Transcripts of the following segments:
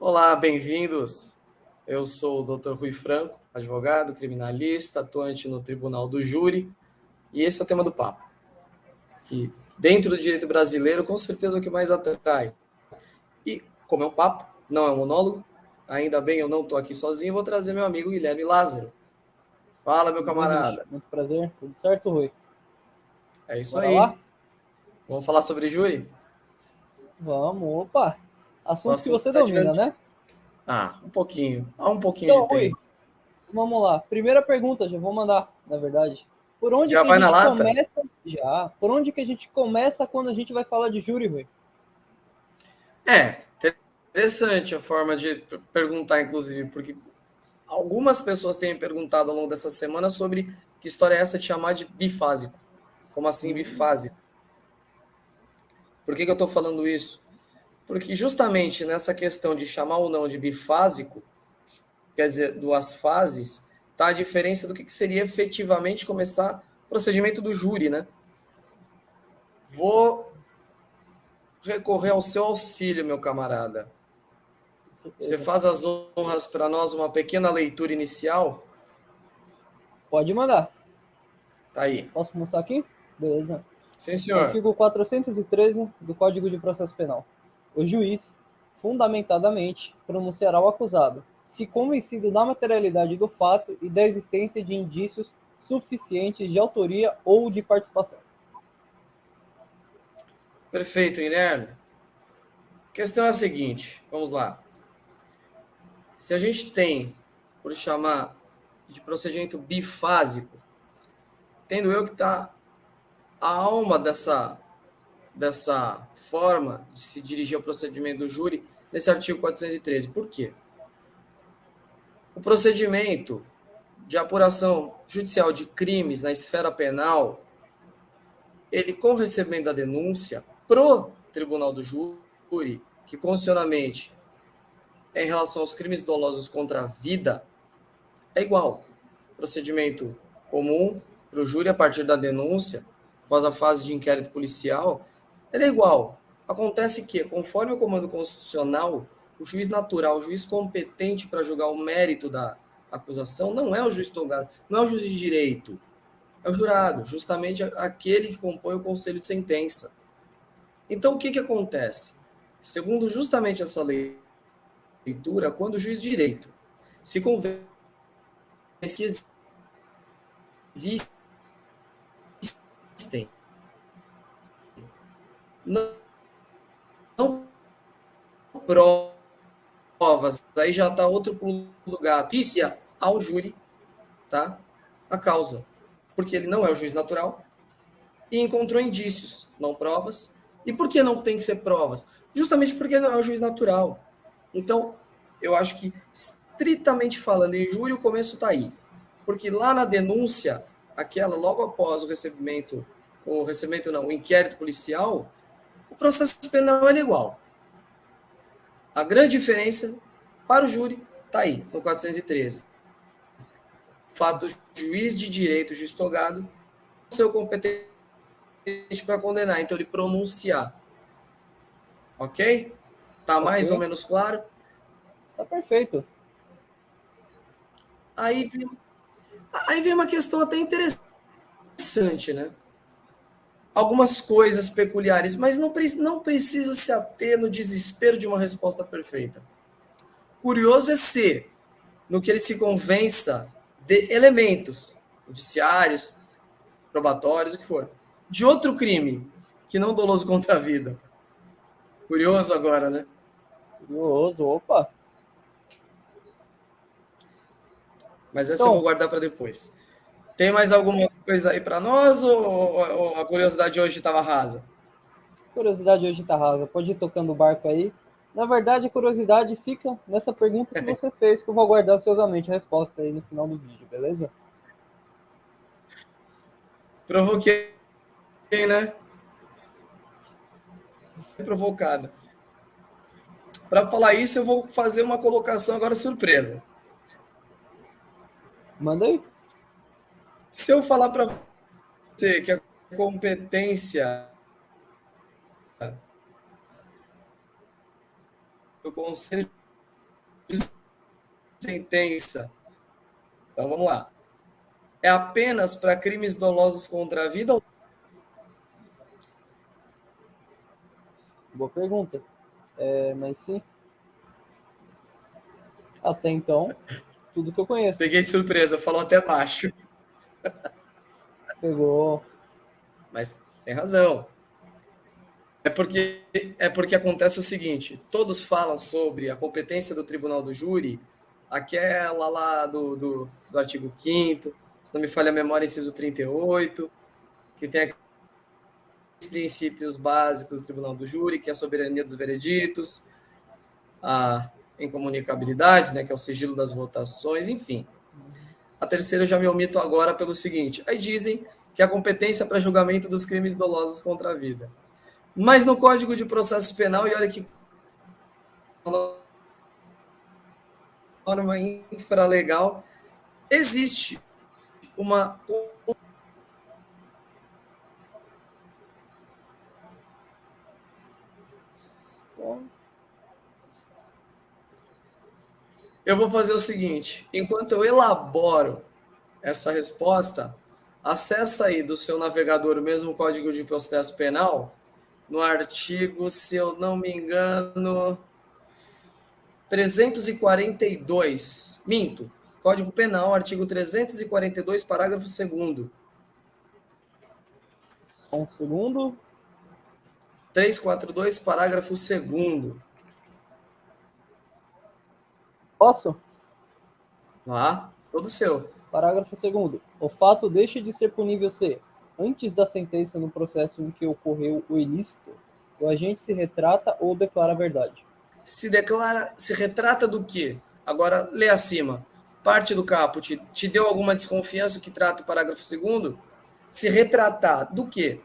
Olá, bem-vindos. Eu sou o Dr. Rui Franco, advogado, criminalista, atuante no Tribunal do Júri, e esse é o tema do papo, que dentro do direito brasileiro, com certeza é o que mais atrai. E, como é um papo, não é um monólogo, ainda bem eu não estou aqui sozinho, vou trazer meu amigo Guilherme Lázaro. Fala, meu Tudo bem, Rich? camarada. Muito prazer. Tudo certo, Rui? É isso Bora aí. lá? Vamos falar sobre júri? Vamos, opa! O Assunto que assunto você está domina, divertido. né? Um pouquinho. Há um pouquinho de Então, Rui, tempo. vamos lá. Primeira pergunta, já vou mandar, na verdade. Por onde Já que a vai na gente lata? começa? Já. Por onde que a gente começa quando a gente vai falar de júri, Rui? É, interessante a forma de perguntar, inclusive, porque algumas pessoas têm perguntado ao longo dessa semana sobre que história é essa de chamar de bifásico. Como assim bifásico? Por que eu estou falando isso? Porque justamente nessa questão de chamar ou não de bifásico, quer dizer, duas fases, está a diferença do que seria efetivamente começar o procedimento do júri, né? Vou recorrer ao seu auxílio, meu camarada. Com Você certeza. faz as honras para nós uma pequena leitura inicial? Pode mandar. Tá aí. Posso começar aqui? Beleza. Sim, senhor. Artigo 413 do Código de Processo Penal. O juiz, fundamentadamente, pronunciará o acusado, se convencido da materialidade do fato e da existência de indícios suficientes de autoria ou de participação. Perfeito, Guilherme. A questão é a seguinte, vamos lá. Se a gente tem, por chamar de procedimento bifásico, tendo eu que está a alma dessa forma de se dirigir ao procedimento do júri, nesse artigo 413. Por quê? O procedimento de apuração judicial de crimes na esfera penal, ele, com recebimento da denúncia pro Tribunal do Júri, que constitucionalmente é em relação aos crimes dolosos contra a vida, é igual. Procedimento comum para o júri a partir da denúncia, após a fase de inquérito policial, ele é igual. Acontece que, conforme o comando constitucional, o juiz natural, o juiz competente para julgar o mérito da acusação, não é o juiz togado, não é o juiz de direito, é o jurado, justamente aquele que compõe o conselho de sentença. Então, o que acontece? Segundo justamente essa leitura, quando o juiz de direito se convence que existem não provas, aí já está outro pulo do gato, notícia ao júri, tá? A causa. Porque ele não é o juiz natural e encontrou indícios, não provas. E por que não tem que ser provas? Justamente porque não é o juiz natural. Então, eu acho que, estritamente falando, em júri o começo está aí. Porque lá na denúncia, aquela logo após o inquérito policial, o processo penal é igual. A grande diferença para o júri está aí, no 413. O fato do juiz de direito, juiz togado, ser o competente para condenar, então ele pronunciar. Ok? Tá mais ou Ok? menos claro? Tá perfeito. Aí vem, aí vem uma questão até interessante, né? Algumas coisas peculiares, mas não precisa se ater no desespero de uma resposta perfeita. Curioso é ser, no que ele se convença de elementos judiciários, probatórios, o que for, de outro crime que não doloso contra a vida. Curioso agora, né? Curioso, opa. Mas essa eu vou Então, guardar para depois. Tem mais alguma coisa aí para nós ou a curiosidade hoje estava rasa? curiosidade hoje tá rasa. Pode ir tocando o barco aí. Na verdade, a curiosidade fica nessa pergunta que você fez, que eu vou aguardar ansiosamente a resposta aí no final do vídeo, beleza? Provoquei, né? Provocada. Para falar isso, eu vou fazer uma colocação agora surpresa. Manda aí. Se eu falar para você que a competência do Conselho sentença. Então, vamos lá. É apenas para crimes dolosos contra a vida? Boa pergunta. Mas sim, até então, tudo que eu conheço. Peguei de surpresa, falou até baixo. Pegou. Mas tem razão. É porque acontece o seguinte: todos falam sobre a competência do tribunal do júri, aquela lá do artigo 5º, se não me falha a memória, inciso 38, que tem aqueles princípios básicos do tribunal do júri, que é a soberania dos vereditos, a incomunicabilidade, né, que é o sigilo das votações, enfim. A terceira eu já me omito agora pelo seguinte: aí dizem que a competência para julgamento dos crimes dolosos contra a vida. Mas no Código de Processo Penal, e olha que norma infralegal, existe uma. Eu vou fazer o seguinte: enquanto eu elaboro essa resposta, acessa aí do seu navegador o mesmo Código de Processo Penal, no artigo, se eu não me engano, 342. Minto. Código Penal, artigo 342, parágrafo 2º. Só um segundo. 342, parágrafo 2º. Posso? Lá, todo seu. Parágrafo 2º. O fato deixa de ser punível se, antes da sentença no processo em que ocorreu o ilícito, o agente se retrata ou declara a verdade. Se retrata do quê? Agora, lê acima. Parte do caput. Te deu alguma desconfiança que trata o parágrafo 2º? Se retratar do quê?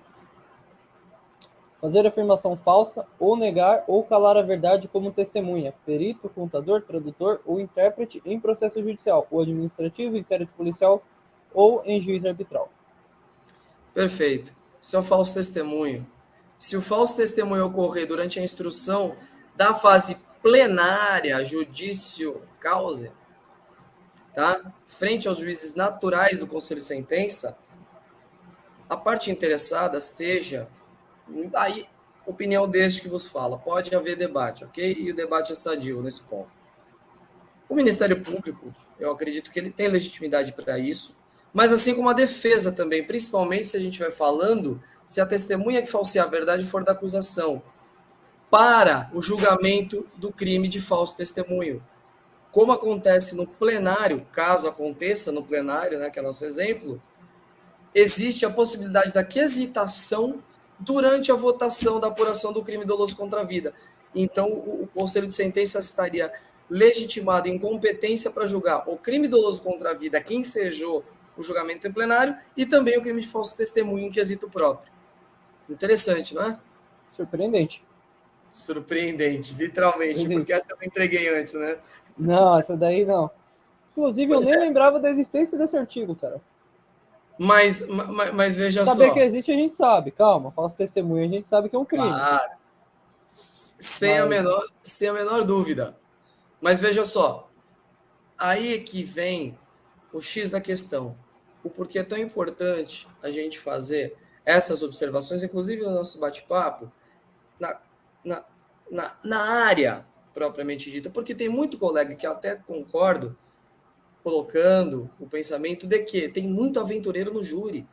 Fazer afirmação falsa, ou negar ou calar a verdade como testemunha, perito, contador, tradutor ou intérprete em processo judicial, ou administrativo, inquérito policial ou em juiz arbitral. Perfeito. Isso é um falso testemunho. Se o falso testemunho ocorrer durante a instrução da fase plenária, judício causa, tá? Frente aos juízes naturais do Conselho de Sentença, a parte interessada seja, aí, opinião deste que vos fala, pode haver debate, ok? E o debate é sadio nesse ponto. O Ministério Público, eu acredito que ele tem legitimidade para isso, mas assim como a defesa também, principalmente se a gente vai falando, se a testemunha que falsear a verdade for da acusação, para o julgamento do crime de falso testemunho. Como acontece no plenário, caso aconteça no plenário, né, que é o nosso exemplo, existe a possibilidade da quesitação durante a votação da apuração do crime doloso contra a vida. Então, o Conselho de Sentença estaria legitimado em competência para julgar o crime doloso contra a vida que ensejou o julgamento em plenário e também o crime de falso testemunho em quesito próprio. Interessante, não é? Surpreendente. Surpreendente, literalmente, porque essa eu não entreguei antes, né? Não, essa daí não. Inclusive, eu nem lembrava da existência desse artigo, cara. Mas veja Saber só. que existe a gente sabe, calma. Falso testemunho a gente sabe que é um crime. Claro. Sem a menor dúvida. Mas veja só. Aí é que vem o X da questão. O porquê é tão importante a gente fazer essas observações, inclusive no nosso bate-papo, na área propriamente dita. Porque tem muito colega que eu até concordo, colocando o pensamento de que tem muito aventureiro no júri.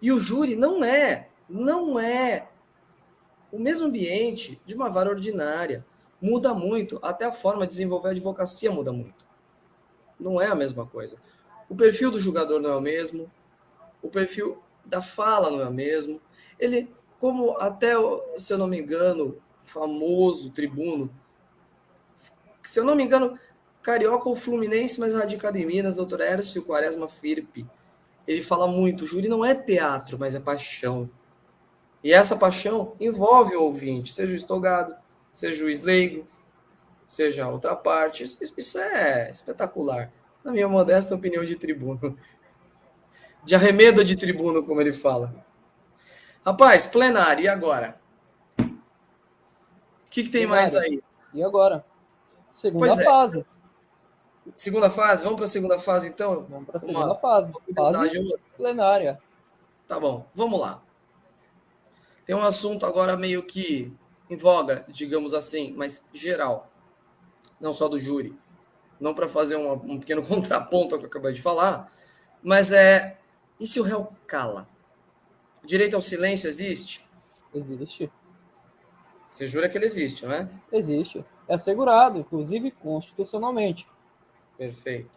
E o júri não é o mesmo ambiente de uma vara ordinária. Muda muito, até a forma de desenvolver a advocacia muda muito. Não é a mesma coisa. O perfil do julgador não é o mesmo, o perfil da fala não é o mesmo. Ele, como até, se eu não me engano, famoso tribuno, se eu não me engano, carioca ou fluminense, mas radicado em Minas, doutor Hércio Quaresma Firpe, ele fala muito, o júri não é teatro, mas é paixão. E essa paixão envolve o ouvinte, seja o estogado, seja o juiz leigo, seja a outra parte. Isso é espetacular. Na minha modesta opinião de tribuno. De arremedo de tribuno, como ele fala. Rapaz, plenário, e agora? O que tem mais aí? E agora? Segunda fase. Segunda fase? Vamos para a segunda fase, então? Vamos para a segunda fase. Fase plenária. Tá bom, vamos lá. Tem um assunto agora meio que em voga, digamos assim, mas geral. Não só do júri. Não para fazer um pequeno contraponto ao que eu acabei de falar, mas e se o réu cala? O direito ao silêncio existe? Existe. Você jura que ele existe, não é? Existe. É assegurado, inclusive constitucionalmente. Perfeito.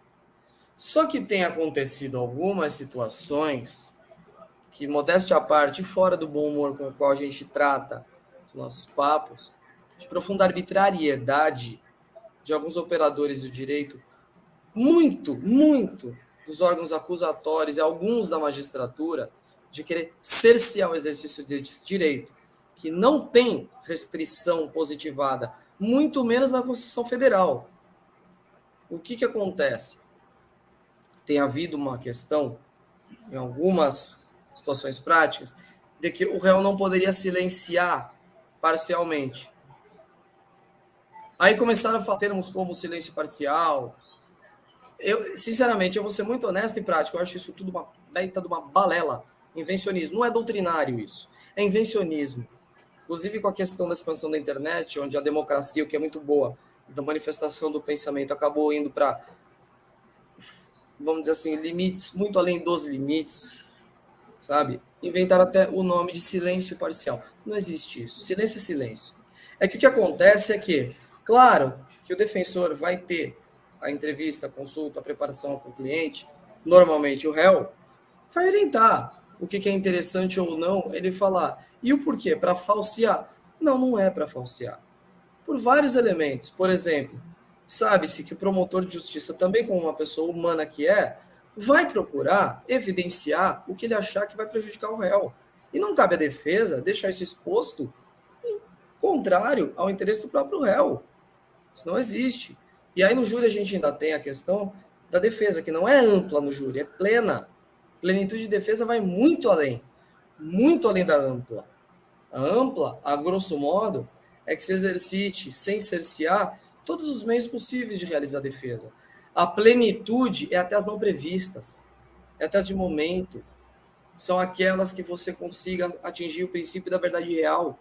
Só que tem acontecido algumas situações que, modéstia à parte, fora do bom humor com o qual a gente trata os nossos papos, de profunda arbitrariedade de alguns operadores do direito, muito dos órgãos acusatórios e alguns da magistratura, de querer cercear o exercício desse direito, que não tem restrição positivada, muito menos na Constituição Federal. O que acontece? Tem havido uma questão, em algumas situações práticas, de que o réu não poderia silenciar parcialmente. Aí começaram a falar termos como silêncio parcial. Sinceramente, eu vou ser muito honesto e prático, eu acho isso tudo uma baita de uma balela, invencionismo. Não é doutrinário isso, é invencionismo. Inclusive com a questão da expansão da internet, onde a democracia, o que é muito boa, da manifestação do pensamento, acabou indo para, vamos dizer assim, limites, muito além dos limites, sabe? Inventaram até o nome de silêncio parcial. Não existe isso. Silêncio é silêncio. É que o que acontece é que, claro, que o defensor vai ter a entrevista, a consulta, a preparação com o cliente, normalmente o réu, vai orientar o que é interessante ou não ele falar. E o porquê? Para falsear? Não, não é para falsear. Por vários elementos. Por exemplo, sabe-se que o promotor de justiça, também como uma pessoa humana que vai procurar evidenciar o que ele achar que vai prejudicar o réu. E não cabe à defesa deixar isso exposto contrário ao interesse do próprio réu. Isso não existe. E aí no júri a gente ainda tem a questão da defesa, que não é ampla no júri, é plena. Plenitude de defesa vai muito além da ampla. A ampla, a grosso modo, é que se exercite, sem cercear, todos os meios possíveis de realizar a defesa. A plenitude é até as não previstas, é até as de momento. São aquelas que você consiga atingir o princípio da verdade real,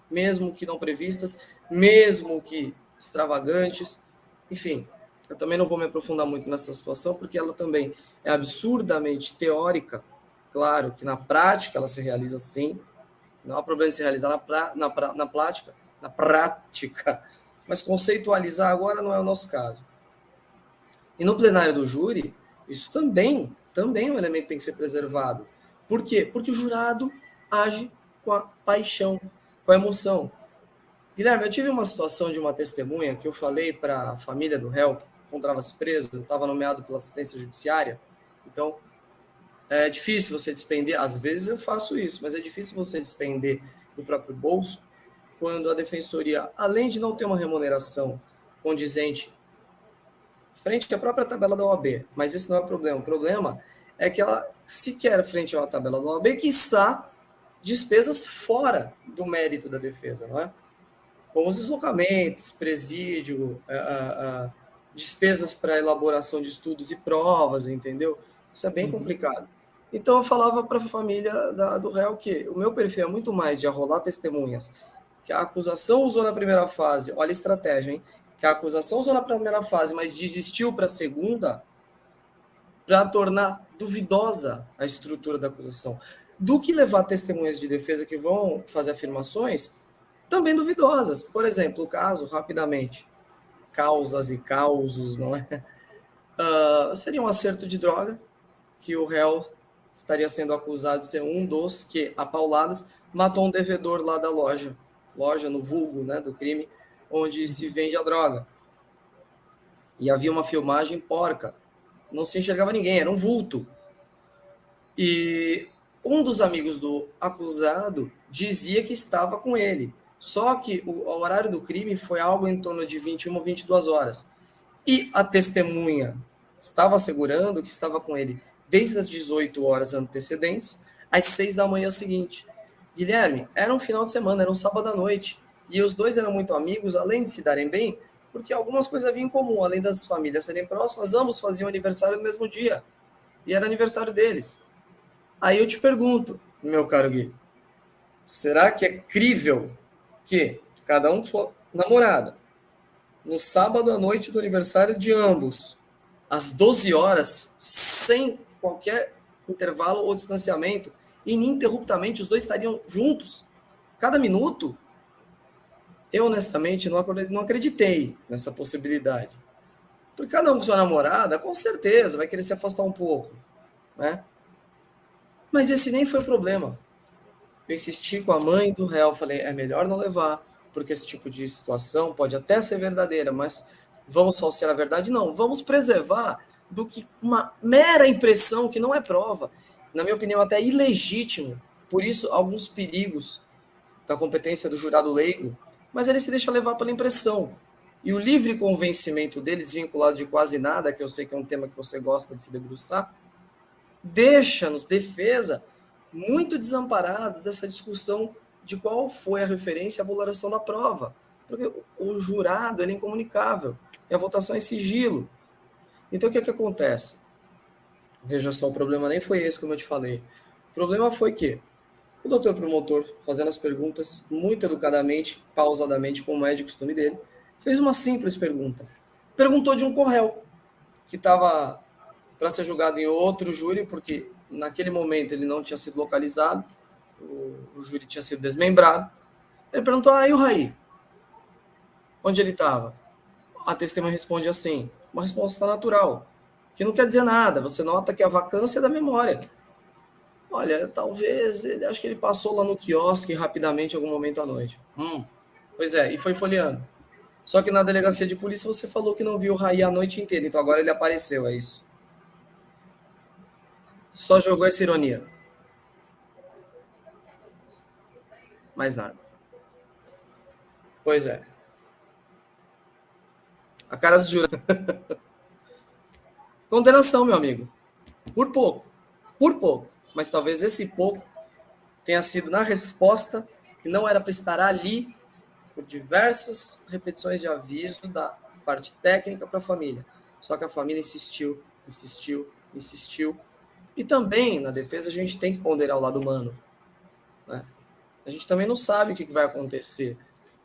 mesmo que não previstas, mesmo que extravagantes. Enfim, eu também não vou me aprofundar muito nessa situação, porque ela também é absurdamente teórica. Claro que na prática ela se realiza sim, não há problema de se realizar na prática, mas conceitualizar agora não é o nosso caso. E no plenário do júri, isso também é um elemento que tem que ser preservado. Por quê? Porque o jurado age com a paixão, com a emoção. Guilherme, eu tive uma situação de uma testemunha que eu falei para a família do réu, que encontrava-se preso, eu estava nomeado pela assistência judiciária, então é difícil você despender, às vezes eu faço isso, mas é difícil você despender do próprio bolso quando a defensoria, além de não ter uma remuneração condizente frente à própria tabela da OAB, mas esse não é o problema. O problema é que ela sequer frente à tabela da OAB, quiçá despesas fora do mérito da defesa, não é? Como os deslocamentos, presídio, despesas para elaboração de estudos e provas, entendeu? Isso é bem complicado. Então eu falava para a família do réu que o meu perfil é muito mais de arrolar testemunhas que a acusação usou na primeira fase, olha a estratégia, hein? Que a acusação usou na primeira fase, mas desistiu para a segunda, para tornar duvidosa a estrutura da acusação, do que levar testemunhas de defesa que vão fazer afirmações também duvidosas. Por exemplo, o caso, rapidamente, causas e causos, não é? Seria um acerto de droga, que o réu estaria sendo acusado de ser um dos que, a pauladas, matou um devedor lá da loja no vulgo, né, do crime, onde se vende a droga. E havia uma filmagem porca. Não se enxergava ninguém, era um vulto. E um dos amigos do acusado dizia que estava com ele. Só que o horário do crime foi algo em torno de 21 ou 22 horas. E a testemunha estava assegurando que estava com ele desde as 18 horas antecedentes às 6 da manhã seguinte. Guilherme, era um final de semana, era um sábado à noite. E os dois eram muito amigos, além de se darem bem, porque algumas coisas haviam em comum, além das famílias serem próximas, ambos faziam aniversário no mesmo dia, e era aniversário deles. Aí eu te pergunto, meu caro Gui, será que é crível que cada um com sua namorada, no sábado à noite do aniversário de ambos, às 12 horas, sem qualquer intervalo ou distanciamento, ininterruptamente os dois estariam juntos, cada minuto? Eu, honestamente, não acreditei nessa possibilidade. Porque cada um com sua namorada, com certeza, vai querer se afastar um pouco, né? Mas esse nem foi o problema. Eu insisti com a mãe do réu, falei, é melhor não levar, porque esse tipo de situação pode até ser verdadeira, mas vamos falsear a verdade? Não, vamos preservar do que uma mera impressão que não é prova. Na minha opinião, até ilegítimo. Por isso, alguns perigos da competência do jurado leigo, mas ele se deixa levar pela impressão. E o livre convencimento dele, desvinculado de quase nada, que eu sei que é um tema que você gosta de se debruçar, deixa-nos, defesa, muito desamparados dessa discussão de qual foi a referência à valoração da prova. Porque o jurado ele é incomunicável e a votação é em sigilo. Então, o que é que acontece? Veja só, o problema nem foi esse, como eu te falei. O problema foi que o doutor promotor, fazendo as perguntas muito educadamente, pausadamente, como é de costume dele, fez uma simples pergunta. Perguntou de um corréu que estava para ser julgado em outro júri, porque naquele momento ele não tinha sido localizado, o júri tinha sido desmembrado. Ele perguntou, e o Raí? Onde ele estava? A testemunha responde assim, uma resposta natural, que não quer dizer nada, você nota que a vacância é da memória. Olha, talvez, acho que ele passou lá no quiosque rapidamente em algum momento à noite. Pois é, e foi folheando. Só que na delegacia de polícia você falou que não viu o Raí a noite inteira, então agora ele apareceu, é isso. Só jogou essa ironia. Mais nada. Pois é. A cara dos jurados. Condenação, meu amigo. Por pouco. Por pouco. Mas talvez esse pouco tenha sido na resposta que não era para estar ali por diversas repetições de aviso da parte técnica para a família. Só que a família insistiu, insistiu, insistiu. E também, na defesa, a gente tem que ponderar o lado humano. Né? A gente também não sabe o que vai acontecer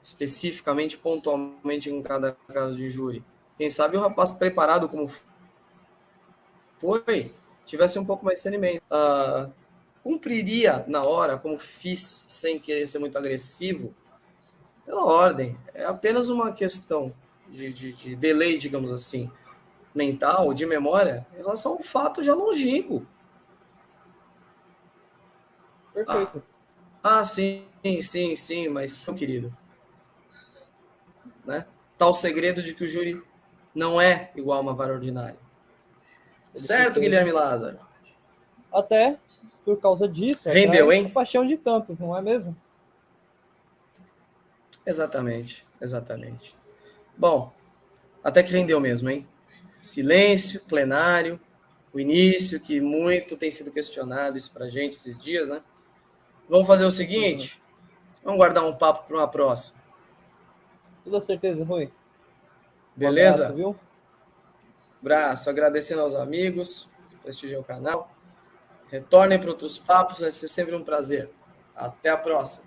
especificamente, pontualmente em cada caso de júri. Quem sabe o rapaz preparado como foi, tivesse um pouco mais de discernimento. Cumpriria na hora, como fiz, sem querer ser muito agressivo, pela ordem. É apenas uma questão de delay, digamos assim, mental, de memória, em relação ao fato já longínquo. Perfeito. Sim, mas, meu querido, né? Tá o segredo de que o júri não é igual a uma vara ordinária. Certo, Guilherme Lázaro? Até por causa disso, rendeu, hein? A paixão de tantos, não é mesmo? Exatamente, exatamente. Bom, até que rendeu mesmo, hein? Silêncio, plenário, o início, que muito tem sido questionado isso pra gente esses dias, né? Vamos fazer o seguinte, vamos guardar um papo para uma próxima. Toda certeza, Rui. Beleza? Abraço, viu? Abraço, agradecendo aos amigos que prestigiam o canal. Retornem para outros papos, vai ser sempre um prazer. Até a próxima.